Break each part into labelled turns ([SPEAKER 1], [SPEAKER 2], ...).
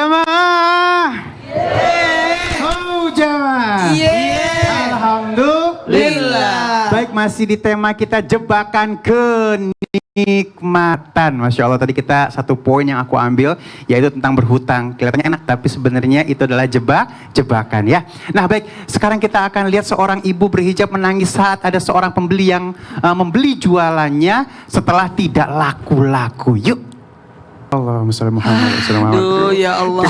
[SPEAKER 1] Jamaah. Oh jamaah. Alhamdulillah. Baik, masih di tema kita jebakan kenikmatan. Masya Allah, tadi kita satu poin yang aku ambil yaitu tentang berhutang. Kelihatannya enak tapi sebenarnya itu adalah jebakan ya. Nah baik, sekarang kita akan lihat seorang ibu berhijab menangis saat ada seorang pembeli yang membeli jualannya setelah tidak laku-laku. Yuk. Allahumma sholli Muhammad.
[SPEAKER 2] Aduh ya Allah.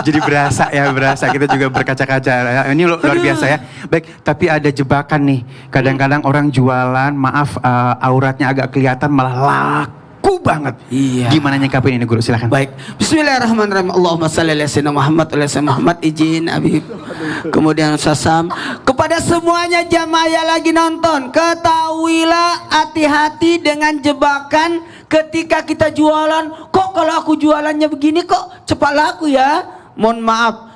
[SPEAKER 1] Jadi berasa kita juga berkaca-kaca. Ini luar biasa ya. Baik, tapi ada jebakan nih. Kadang-kadang orang jualan, maaf auratnya agak kelihatan malah laku banget.
[SPEAKER 2] Iya.
[SPEAKER 1] Gimana nyikapin ini guru? Silakan.
[SPEAKER 2] Baik. Bismillahirrahmanirrahim. Allahumma shalli ala sayyidina Muhammad izin Abi. Kemudian sasam kepada semuanya jamaah yang lagi nonton, ketahuilah hati-hati dengan jebakan ketika kita jualan. Kok kalau aku jualannya begini kok cepat laku ya? Mohon maaf,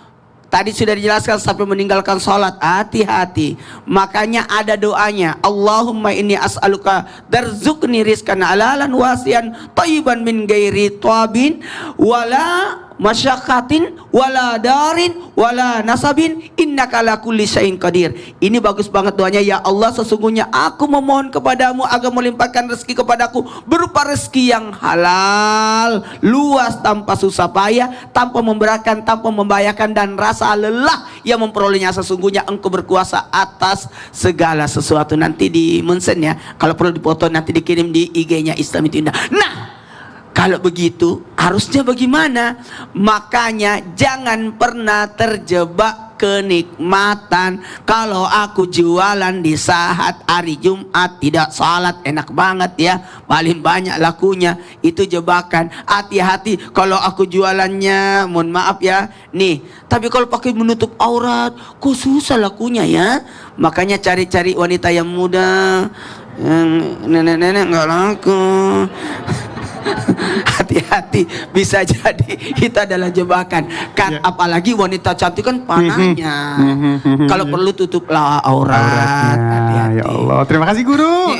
[SPEAKER 2] tadi sudah dijelaskan sampai meninggalkan sholat, hati-hati. Makanya ada doanya, Allahumma inni as'aluka darzuqni rizqan halalan wasian thayyiban min ghairi thabin wala masyaqatin wala darin wala nasabin innaka ala kulli syai'in qadir. Ini bagus banget doanya. Ya Allah, sesungguhnya aku memohon kepadamu agar melimpahkan rezeki kepadaku berupa rezeki yang halal, luas, tanpa susah payah, tanpa memberatkan, tanpa membahayakan, dan rasa lelah yang memperolehnya. Sesungguhnya engkau berkuasa atas segala sesuatu. Nanti di mention ya, kalau perlu dipoto nanti dikirim di IG-nya Islam itu Indah. Nah, kalau begitu harusnya bagaimana? Makanya jangan pernah terjebak kenikmatan. Kalau aku jualan di saat hari Jumat tidak salat, enak banget ya, paling banyak lakunya, itu jebakan. Hati-hati kalau aku jualannya, mohon maaf ya nih, tapi kalau pakai menutup aurat kok susah lakunya ya. Makanya cari-cari wanita yang muda, yang nenek-nenek nggak laku. Hati-hati, bisa jadi itu adalah jebakan kan, apalagi wanita cantik kan panahnya. Kalau perlu tutuplah aurat. Hati-hati.
[SPEAKER 1] Ya Allah, terima kasih guru.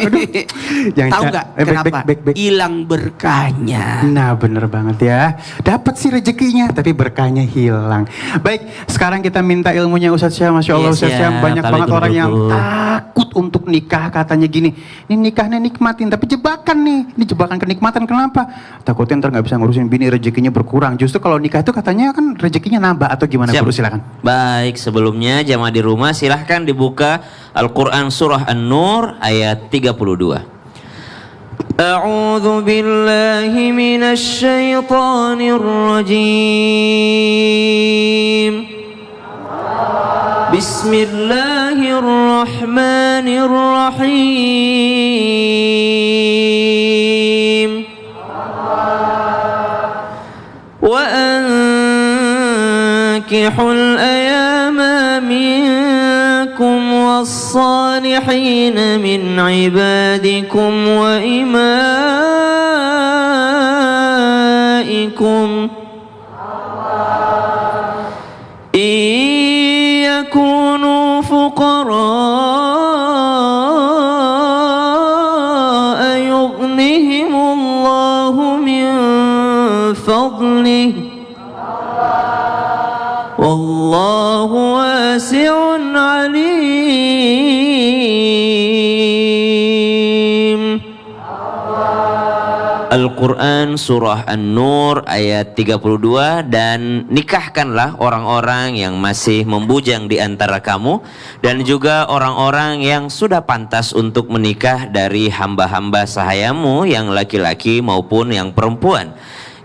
[SPEAKER 2] Tahu nggak kenapa? Hilang berkahnya.
[SPEAKER 1] Nah bener banget ya, dapat sih rezekinya tapi berkahnya hilang. Baik, sekarang kita minta ilmunya Ustadz Syah. Masya Allah, Ustadz Syah, banyak banget orang yang takut untuk nikah. Katanya gini, ini nikahnya nikmatin tapi jebakan nih, ini jebakan kenikmatan. Kenapa? Takutnya ntar nggak bisa ngurusin bini, rezekinya berkurang. Justru kalau nikah itu katanya kan rezekinya nambah, atau gimana guru? Silakan.
[SPEAKER 3] Baik, sebelumnya jamaah di rumah silahkan dibuka Al-Quran surah An-Nur ayat 32. A'udzu billahi minasy syaithanir rajim. Bismillahirrahmanirrahim. وأنكحوا الأيام منكم والصالحين من عبادكم وإمائكم إن يكونوا فقراء يغنهم الله من فضله والله واسع عليم. Al-Quran surah An-Nur ayat 32. Dan nikahkanlah orang-orang yang masih membujang di antara kamu, dan juga orang-orang yang sudah pantas untuk menikah dari hamba-hamba sahayamu yang laki-laki maupun yang perempuan.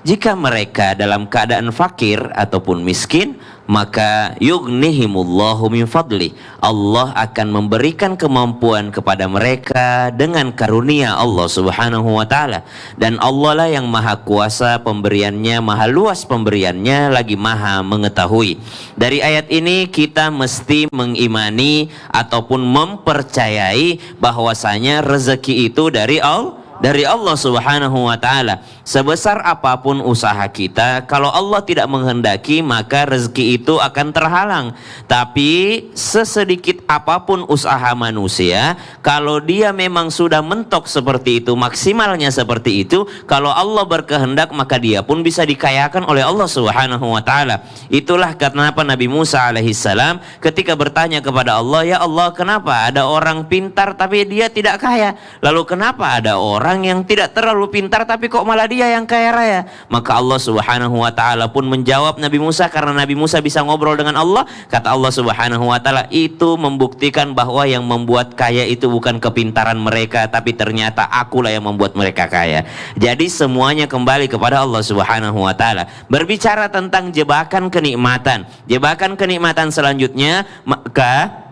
[SPEAKER 3] Jika mereka dalam keadaan fakir ataupun miskin, maka yughnihimullahu min fadli, Allah akan memberikan kemampuan kepada mereka dengan karunia Allah subhanahu wa ta'ala. Dan Allah lah yang maha kuasa pemberiannya, maha luas pemberiannya, lagi maha mengetahui. Dari ayat ini kita mesti mengimani ataupun mempercayai bahwasanya rezeki itu dari Allah dari Allah Subhanahu wa taala. Sebesar apapun usaha kita, kalau Allah tidak menghendaki maka rezeki itu akan terhalang. Tapi sesedikit apapun usaha manusia, kalau dia memang sudah mentok seperti itu, maksimalnya seperti itu, kalau Allah berkehendak maka dia pun bisa dikayakan oleh Allah Subhanahu wa taala. Itulah kenapa Nabi Musa alaihissalam ketika bertanya kepada Allah, "Ya Allah, kenapa ada orang pintar tapi dia tidak kaya? Lalu kenapa ada orang yang tidak terlalu pintar tapi kok malah dia yang kaya raya?" Maka Allah Subhanahu wa taala pun menjawab Nabi Musa, karena Nabi Musa bisa ngobrol dengan Allah. Kata Allah Subhanahu wa taala, itu membuktikan bahwa yang membuat kaya itu bukan kepintaran mereka, tapi ternyata akulah yang membuat mereka kaya. Jadi semuanya kembali kepada Allah Subhanahu wa taala. Berbicara tentang jebakan kenikmatan. Jebakan kenikmatan selanjutnya, maka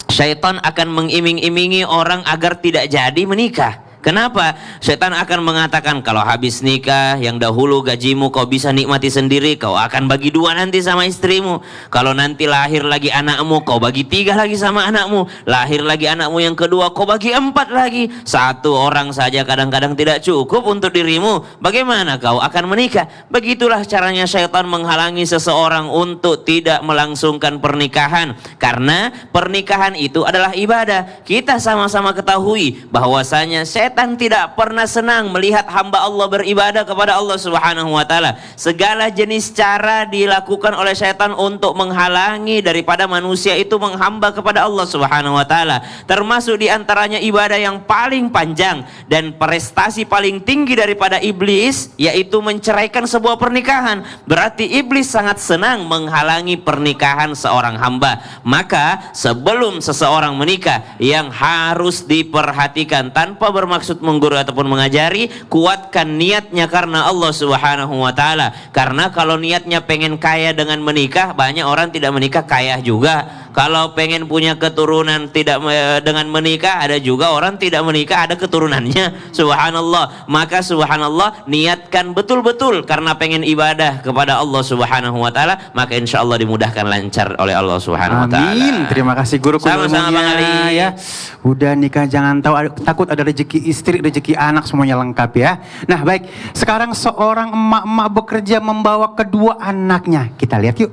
[SPEAKER 3] syaitan akan mengiming-imingi orang agar tidak jadi menikah. Kenapa? Setan akan mengatakan, kalau habis nikah, yang dahulu gajimu kau bisa nikmati sendiri, kau akan bagi 2 nanti sama istrimu. Kalau nanti lahir lagi anakmu, kau bagi 3 lagi sama anakmu. Lahir lagi anakmu yang kedua, kau bagi 4 lagi. 1 orang saja kadang-kadang tidak cukup untuk dirimu. Bagaimana kau akan menikah? Begitulah caranya syaitan menghalangi seseorang untuk tidak melangsungkan pernikahan. Karena pernikahan itu adalah ibadah. Kita sama-sama ketahui bahwasanya setan tidak pernah senang melihat hamba Allah beribadah kepada Allah Subhanahu wa taala. Segala jenis cara dilakukan oleh setan untuk menghalangi daripada manusia itu menghamba kepada Allah Subhanahu wa taala. Termasuk diantaranya ibadah yang paling panjang dan prestasi paling tinggi daripada iblis, yaitu menceraikan sebuah pernikahan. Berarti iblis sangat senang menghalangi pernikahan seorang hamba. Maka sebelum seseorang menikah, yang harus diperhatikan tanpa bermaksud menggurui ataupun mengajari, kuatkan niatnya karena Allah Subhanahu wa taala. Karena kalau niatnya pengen kaya dengan menikah, banyak orang tidak menikah kaya juga. Kalau pengen punya keturunan tidak dengan menikah, ada juga orang tidak menikah ada keturunannya. Subhanallah. Maka subhanallah, niatkan betul-betul karena pengen ibadah kepada Allah Subhanahu wa taala, maka insyaallah dimudahkan lancar oleh Allah Subhanahu wa taala.
[SPEAKER 1] Amin. Terima kasih guru.
[SPEAKER 3] Sama-sama Bang Ali.
[SPEAKER 1] Ya. Udah nikah jangan takut ada rezeki istri, rezeki anak, semuanya lengkap ya. Nah baik, sekarang seorang emak-emak bekerja membawa kedua anaknya. Kita lihat yuk.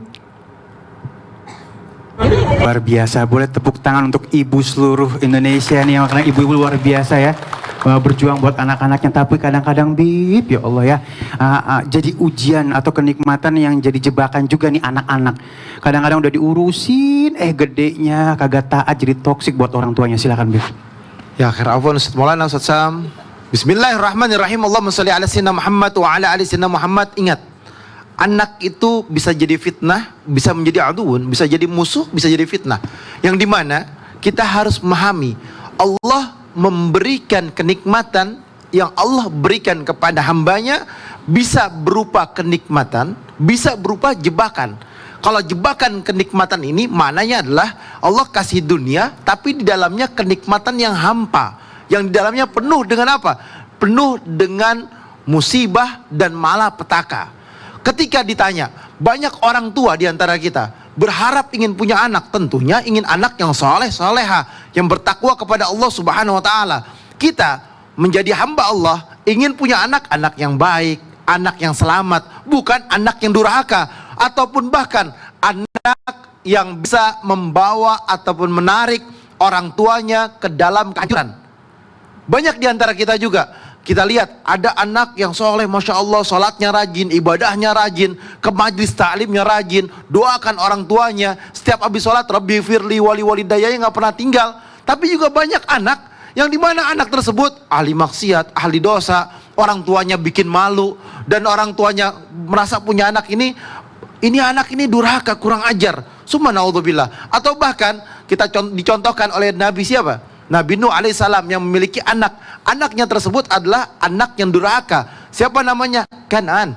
[SPEAKER 1] Luar biasa, boleh tepuk tangan untuk ibu seluruh Indonesia nih, karena ibu-ibu luar biasa ya, berjuang buat anak-anaknya. Tapi kadang-kadang bib, ya Allah ya, jadi ujian atau kenikmatan yang jadi jebakan juga nih anak-anak. Kadang-kadang udah diurusin, gedenya kagak taat, jadi toksik buat orang tuanya. Silakan bib.
[SPEAKER 4] Ya, akhir afwan Ustaz Maulana, Ustaz Sam. Bismillahirrahmanirrahim. Allahumma shalli ala sayyidina Muhammad wa ala ali sayyidina Muhammad. Ingat, anak itu bisa jadi fitnah, bisa menjadi aduun, bisa jadi musuh, bisa jadi fitnah. Yang dimana kita harus memahami, Allah memberikan kenikmatan yang Allah berikan kepada hambanya, bisa berupa kenikmatan, bisa berupa jebakan. Kalau jebakan kenikmatan ini maknanya adalah Allah kasih dunia, tapi di dalamnya kenikmatan yang hampa, yang di dalamnya penuh dengan apa? Penuh dengan musibah dan malapetaka. Ketika ditanya, banyak orang tua di antara kita berharap ingin punya anak, tentunya ingin anak yang soleh, soleha, yang bertakwa kepada Allah Subhanahu wa taala. Kita menjadi hamba Allah ingin punya anak yang baik, anak yang selamat, bukan anak yang durhaka, ataupun bahkan anak yang bisa membawa ataupun menarik orang tuanya ke dalam kehancuran. Banyak di antara kita juga, kita lihat ada anak yang soleh, Masya Allah, sholatnya rajin, ibadahnya rajin, ke majlis ta'limnya rajin, doakan orang tuanya, setiap habis sholat, Rabbi firli wali walidayanya nggak pernah tinggal. Tapi juga banyak anak yang dimana anak tersebut ahli maksiat, ahli dosa, orang tuanya bikin malu, dan orang tuanya merasa punya anak ini anak ini durhaka, kurang ajar, subhanallah. Atau bahkan kita dicontohkan oleh Nabi siapa? Nabi Nuh alaihissalam yang memiliki anaknya tersebut adalah anak yang durhaka. Siapa namanya? Kan'an.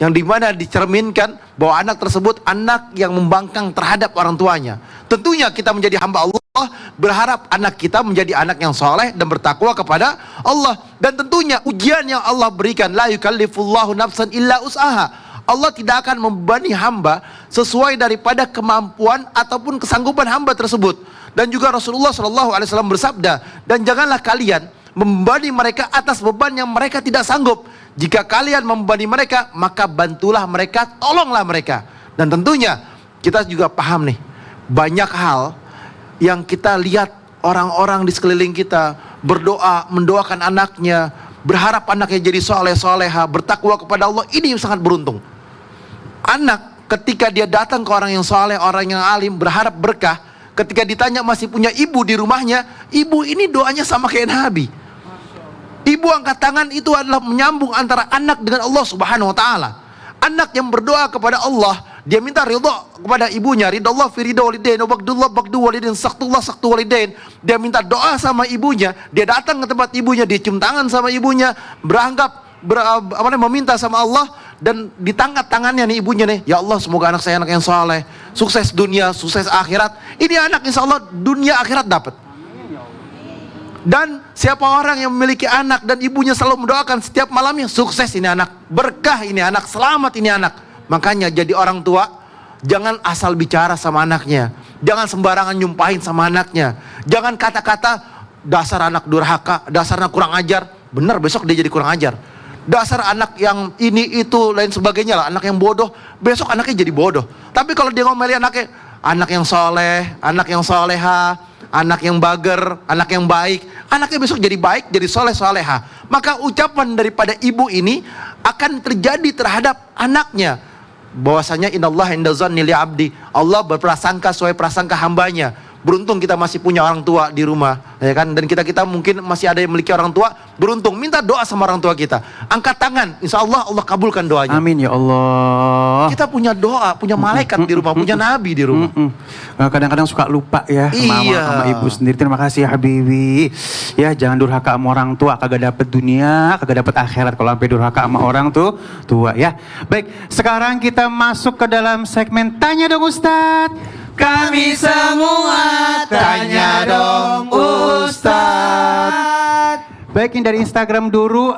[SPEAKER 4] Yang dimana dicerminkan bahwa anak tersebut anak yang membangkang terhadap orang tuanya. Tentunya kita menjadi hamba Allah, berharap anak kita menjadi anak yang soleh dan bertakwa kepada Allah. Dan tentunya ujian yang Allah berikan, la yukallifullahu nafsan illa us'aha. Allah tidak akan membebani hamba sesuai daripada kemampuan ataupun kesanggupan hamba tersebut. Dan juga Rasulullah SAW bersabda, dan janganlah kalian membebani mereka atas beban yang mereka tidak sanggup. Jika kalian membebani mereka, maka bantulah mereka, tolonglah mereka. Dan tentunya kita juga paham nih, banyak hal yang kita lihat orang-orang di sekeliling kita berdoa, mendoakan anaknya, berharap anaknya jadi soleh soleha, bertakwa kepada Allah. Ini sangat beruntung. Anak ketika dia datang ke orang yang soleh, orang yang alim, berharap berkah, ketika ditanya masih punya ibu di rumahnya, ibu ini doanya sama kayak Nabi. Ibu angkat tangan itu adalah menyambung antara anak dengan Allah Subhanahu wa taala. Anak yang berdoa kepada Allah, dia minta ridha kepada ibunya, ridha Allah fi ridha walidain, wa bagdullah bagdu walidain, saktullah saktu walidain. Dia minta doa sama ibunya, dia datang ke tempat ibunya, dia cium tangan sama ibunya, meminta sama Allah, dan di tangannya nih ibunya nih, ya Allah semoga anak saya anak yang soleh, sukses dunia, sukses akhirat. Ini anak insya Allah dunia akhirat dapat. Dan siapa orang yang memiliki anak dan ibunya selalu mendoakan setiap malamnya, sukses ini anak, berkah ini anak, selamat ini anak. Makanya jadi orang tua, jangan asal bicara sama anaknya, jangan sembarangan nyumpahin sama anaknya, jangan kata-kata dasar anak durhaka, dasar anak kurang ajar. Benar, besok dia jadi kurang ajar. Dasar anak yang ini itu lain sebagainya lah, anak yang bodoh, besok anaknya jadi bodoh. Tapi kalau dia ngomelin anaknya, anak yang soleh, anak yang soleha, anak yang bager, anak yang baik, anaknya besok jadi baik, jadi soleh soleha. Maka ucapan daripada ibu ini akan terjadi terhadap anaknya, bahwasanya innallaha inda zanni li abdi, Allah berprasangka sesuai prasangka hambanya. Beruntung kita masih punya orang tua di rumah, ya kan? Dan kita mungkin masih ada yang memiliki orang tua. Beruntung, minta doa sama orang tua kita. Angkat tangan, insya Allah Allah kabulkan doanya.
[SPEAKER 1] Amin ya Allah.
[SPEAKER 4] Kita punya doa, punya malaikat di rumah, punya nabi di rumah.
[SPEAKER 1] Kadang-kadang suka lupa ya sama ibu sendiri. Terima kasih ya Habibi. Ya jangan durhaka sama orang tua, kagak dapet dunia, kagak dapet akhirat kalau sampai durhaka sama orang tuh tua ya. Baik, sekarang kita masuk ke dalam segmen Tanya Dong Ustadz.
[SPEAKER 2] Kami semua tanya dong Ustadz.
[SPEAKER 1] Baik, ini dari Instagram dulu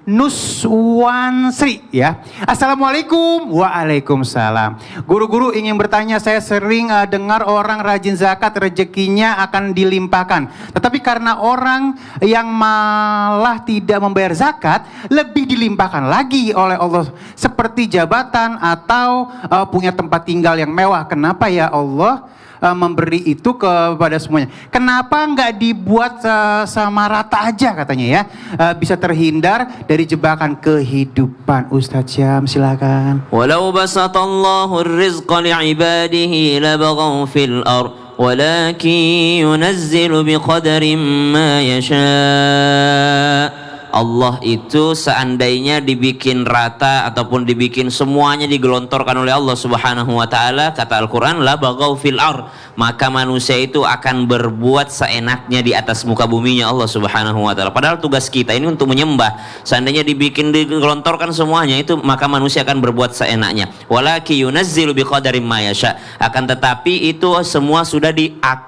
[SPEAKER 1] Nuswansri ya. Assalamualaikum. Waalaikumsalam. Guru-guru ingin bertanya, saya sering dengar orang rajin zakat rezekinya akan dilimpahkan. Tetapi karena orang yang malah tidak membayar zakat lebih dilimpahkan lagi oleh Allah, seperti jabatan atau punya tempat tinggal yang mewah. Kenapa ya Allah memberi itu kepada semuanya? Kenapa nggak dibuat sama rata aja katanya ya, bisa terhindar dari jebakan kehidupan. Ustadz Syam silakan.
[SPEAKER 3] Walau basatallahu rizqa li'ibadihi labaghaw fil ard walakin yunazzilu biqadarin ma yasha'. Allah itu seandainya dibikin rata ataupun dibikin semuanya digelontorkan oleh Allah Subhanahu wa taala, kata Al-Qur'an, la baghaw fil ard, maka manusia itu akan berbuat seenaknya di atas muka buminya Allah Subhanahu wa taala. Padahal tugas kita ini untuk menyembah. Seandainya digelontorkan semuanya itu, maka manusia akan berbuat seenaknya. Walaki yunazzilu biqadarin ma yasha. Akan tetapi itu semua sudah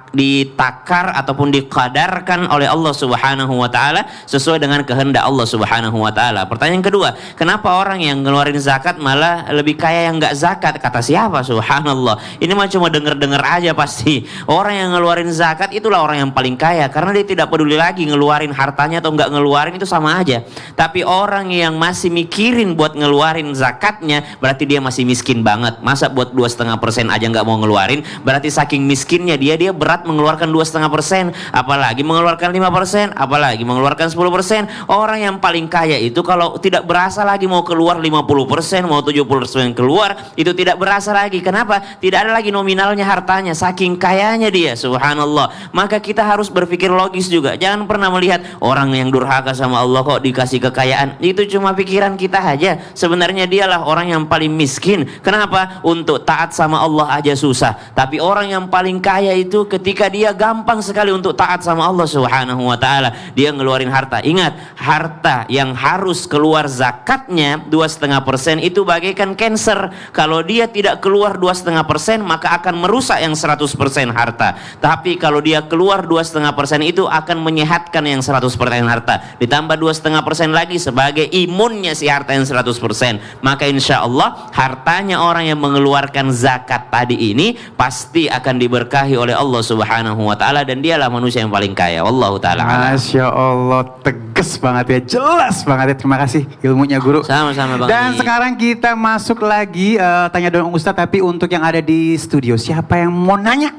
[SPEAKER 3] ditakar ataupun dikadarkan oleh Allah Subhanahu wa taala sesuai dengan kehendak Allah Subhanahu wa taala. Pertanyaan kedua, kenapa orang yang ngeluarin zakat malah lebih kaya yang enggak zakat? Kata siapa? Subhanallah. Ini mah cuma denger-denger aja pasti. Orang yang ngeluarin zakat itulah orang yang paling kaya, karena dia tidak peduli lagi ngeluarin hartanya atau enggak ngeluarin, itu sama aja. Tapi orang yang masih mikirin buat ngeluarin zakatnya, berarti dia masih miskin banget. Masa buat 2,5% aja enggak mau ngeluarin? Berarti saking miskinnya dia berat mengeluarkan 2,5%, apalagi mengeluarkan 5%, apalagi mengeluarkan 10%. Orang yang paling kaya itu kalau tidak berasa lagi mau keluar 50%, mau 70% keluar, itu tidak berasa lagi. Kenapa? Tidak ada lagi nominalnya hartanya, saking kayanya dia. Subhanallah. Maka kita harus berpikir logis juga. Jangan pernah melihat orang yang durhaka sama Allah kok dikasih kekayaan. Itu cuma pikiran kita aja. Sebenarnya dialah orang yang paling miskin. Kenapa? Untuk taat sama Allah aja susah. Tapi orang yang paling kaya itu ketika dia gampang sekali untuk taat sama Allah Subhanahu wa taala, dia ngeluarin harta. Ingat, harta yang harus keluar zakatnya 2,5% itu bagaikan cancer. Kalau dia tidak keluar 2,5%, maka akan merusak yang 100% harta. Tapi kalau dia keluar 2,5% itu akan menyehatkan yang 100% harta. Ditambah 2,5% lagi sebagai imunnya si harta yang 100%. Maka insya Allah hartanya orang yang mengeluarkan zakat tadi ini pasti akan diberkahi oleh Allah Subhanahu Subhanahu wa taala dan dialah manusia yang paling kaya. Wallahu taala alam.
[SPEAKER 1] Masya Allah, tegas banget ya, jelas banget ya. Terima kasih ilmunya guru.
[SPEAKER 3] Sama-sama Bang.
[SPEAKER 1] Dan
[SPEAKER 3] Andi.
[SPEAKER 1] sekarang kita masuk lagi tanya dong Ustadz, tapi untuk yang ada di studio, siapa yang mau nanya?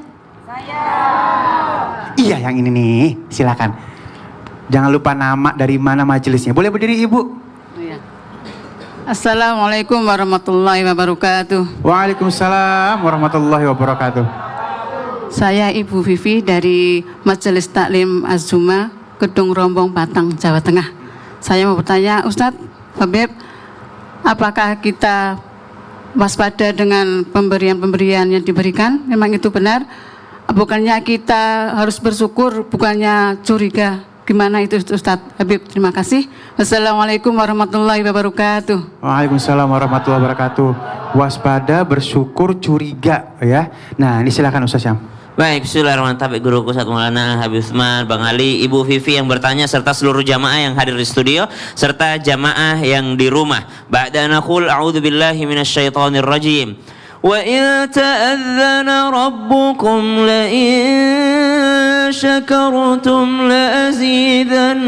[SPEAKER 1] Saya. Iya, yang ini nih, silakan. Jangan lupa nama, dari mana majelisnya. Boleh berdiri Ibu?
[SPEAKER 5] Assalamualaikum warahmatullahi wabarakatuh.
[SPEAKER 1] Waalaikumsalam warahmatullahi wabarakatuh.
[SPEAKER 5] Saya Ibu Vivi dari Majelis Taklim Az-Zuma, Gedung Rombong, Batang, Jawa Tengah. Saya mau bertanya, Ustadz, Habib, apakah kita waspada dengan pemberian-pemberian yang diberikan? Memang itu benar? Bukannya kita harus bersyukur, bukannya curiga? Gimana itu Ustadz Habib? Terima kasih. Wassalamualaikum warahmatullahi wabarakatuh.
[SPEAKER 1] Waalaikumsalam warahmatullahi wabarakatuh. Waspada, bersyukur, curiga ya. Nah, ini silakan Ustaz Syam.
[SPEAKER 3] Baik, bismillahirrahmanirrahim. Guruku Ustaz Maulana Habib Utsman, Bang Ali, Ibu Vivi yang bertanya serta seluruh jamaah yang hadir di studio serta jamaah yang di rumah. Ba'da naqul a'udzubillahi minasyaitonir rajim. وَإِذْ تَأَذَّنَ رَبُّكُمْ لَئِن شَكَرْتُمْ لَأَزِيدَنَّكُمْ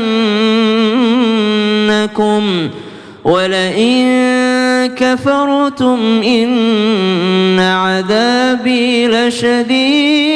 [SPEAKER 3] وَلَئِن كَفَرْتُمْ إِنَّ عَذَابِي لَشَدِيدٌ.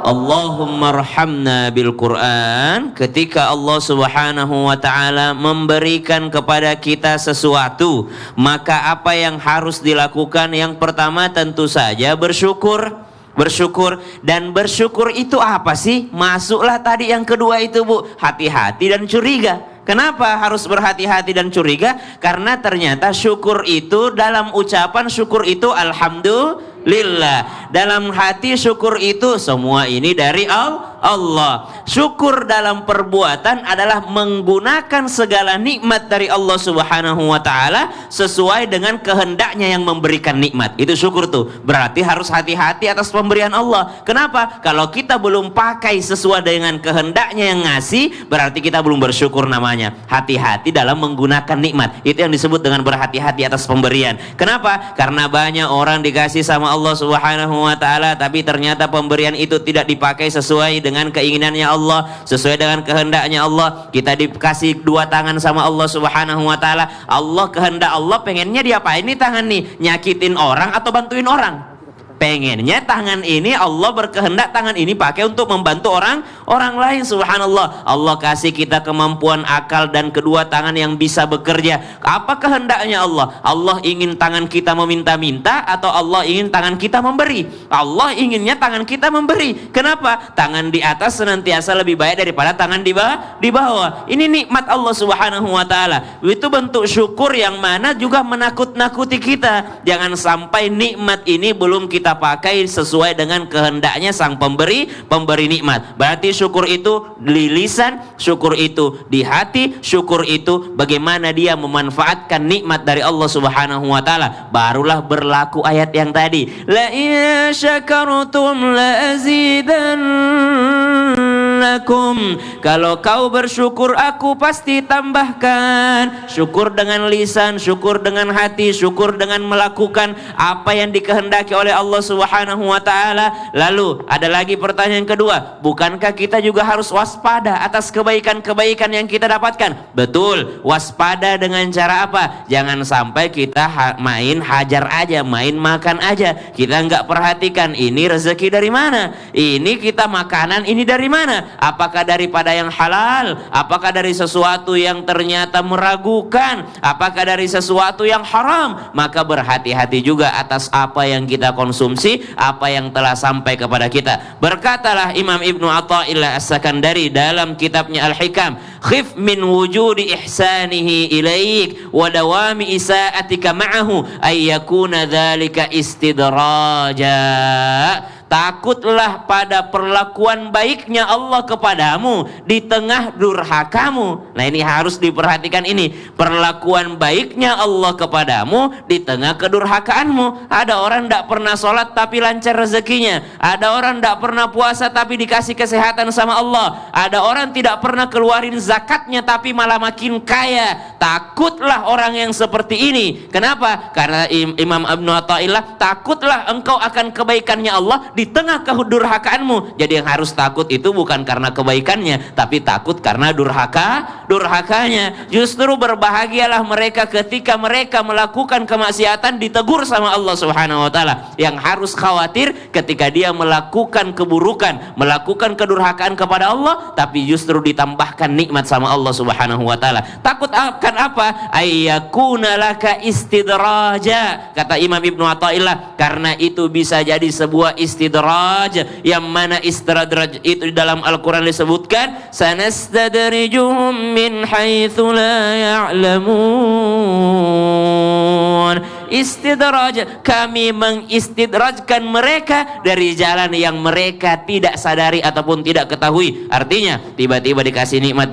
[SPEAKER 3] Allahumma arhamna bil Quran. Ketika Allah Subhanahu wa taala memberikan kepada kita sesuatu, maka apa yang harus dilakukan? Yang pertama tentu saja bersyukur. Bersyukur. Dan bersyukur itu apa sih? Masuklah tadi yang kedua itu Bu, hati-hati dan curiga. Kenapa harus berhati-hati dan curiga? Karena ternyata syukur itu, dalam ucapan syukur itu alhamdulillah, dalam hati syukur itu semua ini dari Allah. Syukur dalam perbuatan adalah menggunakan segala nikmat dari Allah Subhanahu wa taala sesuai dengan kehendaknya yang memberikan nikmat. Itu syukur tuh. Berarti harus hati-hati atas pemberian Allah. Kenapa? Kalau kita belum pakai sesuai dengan kehendaknya yang ngasih, berarti kita belum bersyukur namanya. Hati-hati dalam menggunakan nikmat. Itu yang disebut dengan berhati-hati atas pemberian. Kenapa? Karena banyak orang dikasih sama Allah Subhanahu wa taala tapi ternyata pemberian itu tidak dipakai sesuai dengan keinginannya Allah, sesuai dengan kehendaknya Allah. Kita dikasih dua tangan sama Allah Subhanahu wa taala. Allah, kehendak Allah pengennya diapain nih tangan nih? Nyakitin orang atau bantuin orang? Pengennya tangan ini Allah berkehendak tangan ini pakai untuk membantu orang lain. Subhanallah, Allah kasih kita kemampuan akal dan kedua tangan yang bisa bekerja. Apa kehendaknya Allah? Allah ingin tangan kita meminta-minta atau Allah ingin tangan kita memberi? Allah inginnya tangan kita memberi. Kenapa? Tangan di atas senantiasa lebih baik daripada tangan di bawah. Ini nikmat Allah Subhanahu wa taala. Itu bentuk syukur yang mana juga menakut-nakuti kita. Jangan sampai nikmat ini belum kita pakai sesuai dengan kehendaknya sang pemberi nikmat. Berarti syukur itu di lisan, syukur itu di hati, syukur itu bagaimana dia memanfaatkan nikmat dari Allah Subhanahu wa taala. Barulah berlaku ayat yang tadi, la in syakartum la azidannakum. Kalau kau bersyukur aku pasti tambahkan. Syukur dengan lisan, syukur dengan hati, syukur dengan melakukan apa yang dikehendaki oleh Allah Subhanahu wa taala. Lalu ada lagi pertanyaan kedua, bukankah kita juga harus waspada atas kebaikan-kebaikan yang kita dapatkan? Betul, waspada dengan cara apa? Jangan sampai kita main hajar aja, main makan aja. Kita nggak perhatikan ini rezeki dari mana, ini kita makanan ini dari mana, apakah daripada yang halal, apakah dari sesuatu yang ternyata meragukan, apakah dari sesuatu yang haram. Maka berhati-hati juga atas apa yang kita konsumsi, apa yang telah sampai kepada kita. Berkatalah Imam Ibnu Athaillah As-Sakandari dalam kitabnya Al-Hikam, khif min wujudi ihsanihi ilaik wa dawami isa'atika ma'ahu ay yakuna dzalika istidraja. Takutlah pada perlakuan baiknya Allah kepadamu di tengah durhakamu. Nah, ini harus diperhatikan ini. Perlakuan baiknya Allah kepadamu di tengah kedurhakaanmu. Ada orang tidak pernah sholat tapi lancar rezekinya. Ada orang tidak pernah puasa tapi dikasih kesehatan sama Allah. Ada orang tidak pernah keluarin zakatnya tapi malah makin kaya. Takutlah orang yang seperti ini. Kenapa? Karena Imam Ibnu Athaillah, takutlah engkau akan kebaikannya Allah di tengah kedurhakaanmu. Jadi yang harus takut itu bukan karena kebaikannya, tapi takut karena durhakanya. Justru berbahagialah mereka ketika mereka melakukan kemaksiatan ditegur sama Allah Subhanahu wa taala. Yang harus khawatir ketika dia melakukan keburukan, melakukan kedurhakaan kepada Allah, tapi justru ditambahkan nikmat sama Allah Subhanahu wa taala. Takut akan apa? Ayyakuna laka istidraja, kata Imam Ibnu Athaillah, karena itu bisa jadi sebuah istidraj, yang mana istidraj itu di dalam Al-Quran disebutkan sanastadrijuhum min haitsu la ya'lamun. Istidraj, kami mengistidrajkan mereka dari jalan yang mereka tidak sadari ataupun tidak ketahui. Artinya tiba-tiba dikasih nikmat,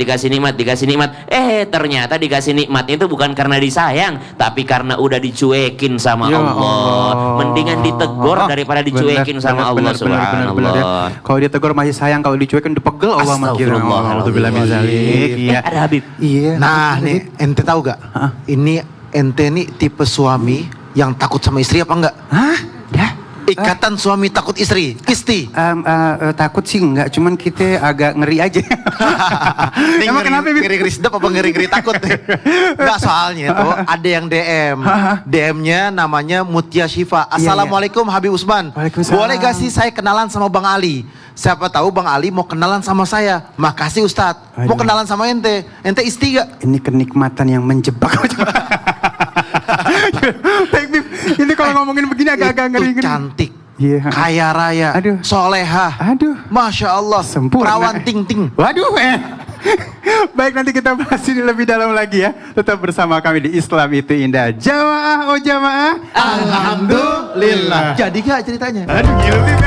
[SPEAKER 3] ternyata dikasih nikmat itu bukan karena disayang, tapi karena udah dicuekin sama Allah. Mendingan ditegur daripada dicuekin sama Allah Subhanallah.
[SPEAKER 1] Kalau ditegur masih sayang, kalau dicuekin dipegel Allah makin.
[SPEAKER 3] Alhamdulillah.
[SPEAKER 1] Iya.
[SPEAKER 3] Ada Habib.
[SPEAKER 1] Iya.
[SPEAKER 4] Nah, nih ente tahu gak? Ini ente nih tipe suami yang takut sama istri apa enggak?
[SPEAKER 1] Hah? Dah?
[SPEAKER 4] Ikatan suami takut istri, isti.
[SPEAKER 1] Takut sih enggak, cuman kita agak ngeri aja. Emang kenapa?
[SPEAKER 4] Ngeri-ngeri sedap apa ngeri-ngeri takut? Enggak, soalnya tuh ada yang DM. DM-nya namanya Mutia Syifa. Assalamualaikum Habib Usman.
[SPEAKER 1] Waalaikumsalam.
[SPEAKER 4] Boleh gak sih saya kenalan sama Bang Ali? Siapa tahu Bang Ali mau kenalan sama saya. Makasih Ustadz. Mau kenalan sama ente. Ente isti gak?
[SPEAKER 1] Ini kenikmatan yang menjebak. Baik, Bib. Ini kalau ngomongin begini agak-agak ngeri-ngeri.
[SPEAKER 4] Cantik,
[SPEAKER 1] Iya.
[SPEAKER 4] kaya raya,
[SPEAKER 1] Aduh.
[SPEAKER 4] solehah.
[SPEAKER 1] Aduh.
[SPEAKER 4] Masya Allah,
[SPEAKER 1] Sempurna.
[SPEAKER 4] perawan ting-ting.
[SPEAKER 1] Waduh, Baik, nanti kita bahas ini lebih dalam lagi ya. Tetap bersama kami di Islam Itu Indah. Jamaah, oh jamaah.
[SPEAKER 4] Alhamdulillah. Jadi gak ceritanya?
[SPEAKER 1] Aduh, gila, Bib.